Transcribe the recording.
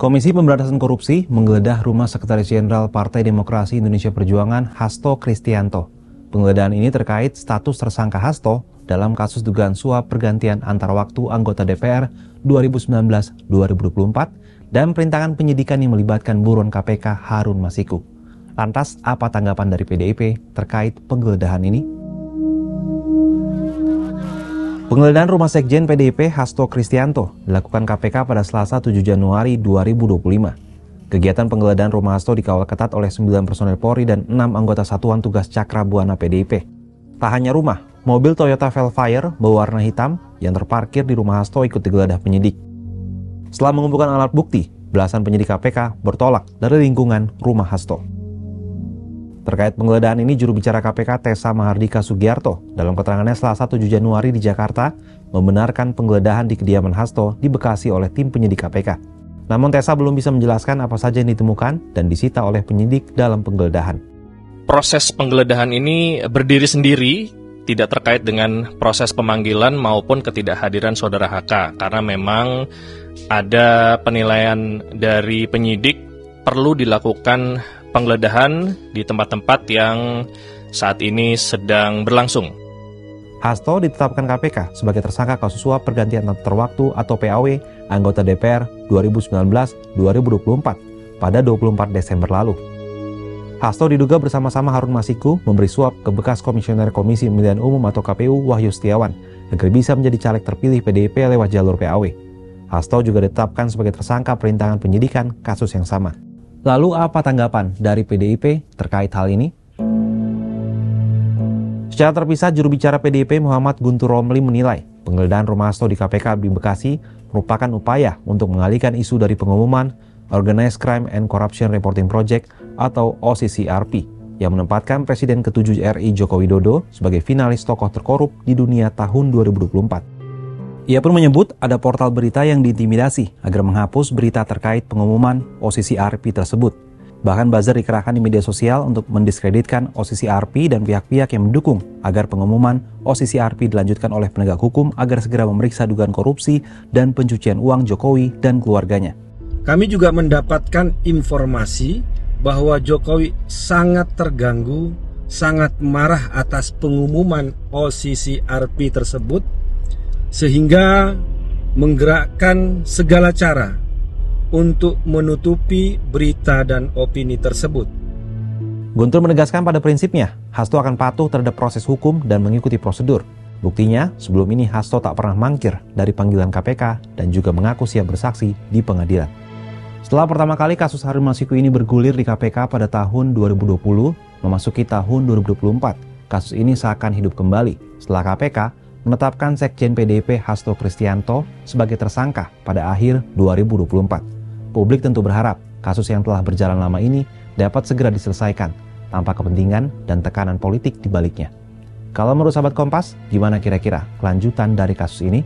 Komisi Pemberantasan Korupsi menggeledah rumah Sekretaris Jenderal Partai Demokrasi Indonesia Perjuangan Hasto Kristianto. Penggeledahan ini terkait status tersangka Hasto dalam kasus dugaan suap pergantian antar waktu anggota DPR 2019-2024 dan perintangan penyidikan yang melibatkan buron KPK Harun Masiku. Lantas, apa tanggapan dari PDIP terkait penggeledahan ini? Penggeledahan rumah Sekjen PDIP Hasto Kristianto dilakukan KPK pada Selasa 7 Januari 2025. Kegiatan penggeledahan rumah Hasto dikawal ketat oleh 9 personel Polri dan 6 anggota Satuan Tugas Cakra Buana PDIP. Tak hanya rumah, mobil Toyota Velfire berwarna hitam yang terparkir di rumah Hasto ikut digeledah penyidik. Setelah mengumpulkan alat bukti, belasan penyidik KPK bertolak dari lingkungan rumah Hasto. Terkait penggeledahan ini, juru bicara KPK Tessa Mahardika Sugiarto dalam keterangannya Selasa 7 Januari di Jakarta membenarkan penggeledahan di kediaman Hasto di Bekasi oleh tim penyidik KPK. Namun Tessa belum bisa menjelaskan apa saja yang ditemukan dan disita oleh penyidik dalam penggeledahan. Proses penggeledahan ini berdiri sendiri, tidak terkait dengan proses pemanggilan maupun ketidakhadiran saudara HK, karena memang ada penilaian dari penyidik perlu dilakukan penggeledahan di tempat-tempat yang saat ini sedang berlangsung. Hasto ditetapkan KPK sebagai tersangka kasus suap pergantian antar waktu atau PAW anggota DPR 2019-2024 pada 24 Desember lalu. Hasto diduga bersama-sama Harun Masiku memberi suap ke bekas Komisioner Komisi Pemilihan Umum atau KPU Wahyu Setiawan agar bisa menjadi caleg terpilih PDIP lewat jalur PAW. Hasto juga ditetapkan sebagai tersangka perintangan penyidikan kasus yang sama. Lalu apa tanggapan dari PDIP terkait hal ini? Secara terpisah, juru bicara PDIP Muhammad Guntur Romli menilai penggeledahan rumah Hasto di KPK di Bekasi merupakan upaya untuk mengalihkan isu dari pengumuman Organized Crime and Corruption Reporting Project atau OCCRP yang menempatkan Presiden ke-7 RI Joko Widodo sebagai finalis tokoh terkorup di dunia tahun 2024. Ia pun menyebut ada portal berita yang diintimidasi agar menghapus berita terkait pengumuman OCCRP tersebut. Bahkan buzzer dikerahkan di media sosial untuk mendiskreditkan OCCRP dan pihak-pihak yang mendukung agar pengumuman OCCRP dilanjutkan oleh penegak hukum agar segera memeriksa dugaan korupsi dan pencucian uang Jokowi dan keluarganya. Kami juga mendapatkan informasi bahwa Jokowi sangat terganggu, sangat marah atas pengumuman OCCRP tersebut, sehingga menggerakkan segala cara untuk menutupi berita dan opini tersebut. Guntur menegaskan pada prinsipnya, Hasto akan patuh terhadap proses hukum dan mengikuti prosedur. Buktinya, sebelum ini Hasto tak pernah mangkir dari panggilan KPK dan juga mengaku siap bersaksi di pengadilan. Setelah pertama kali kasus Harun Masiku ini bergulir di KPK pada tahun 2020, memasuki tahun 2024, kasus ini seakan hidup kembali setelah KPK menetapkan Sekjen PDIP Hasto Kristianto sebagai tersangka pada akhir 2024. Publik tentu berharap kasus yang telah berjalan lama ini dapat segera diselesaikan tanpa kepentingan dan tekanan politik di baliknya. Kalau menurut sahabat Kompas, gimana kira-kira kelanjutan dari kasus ini?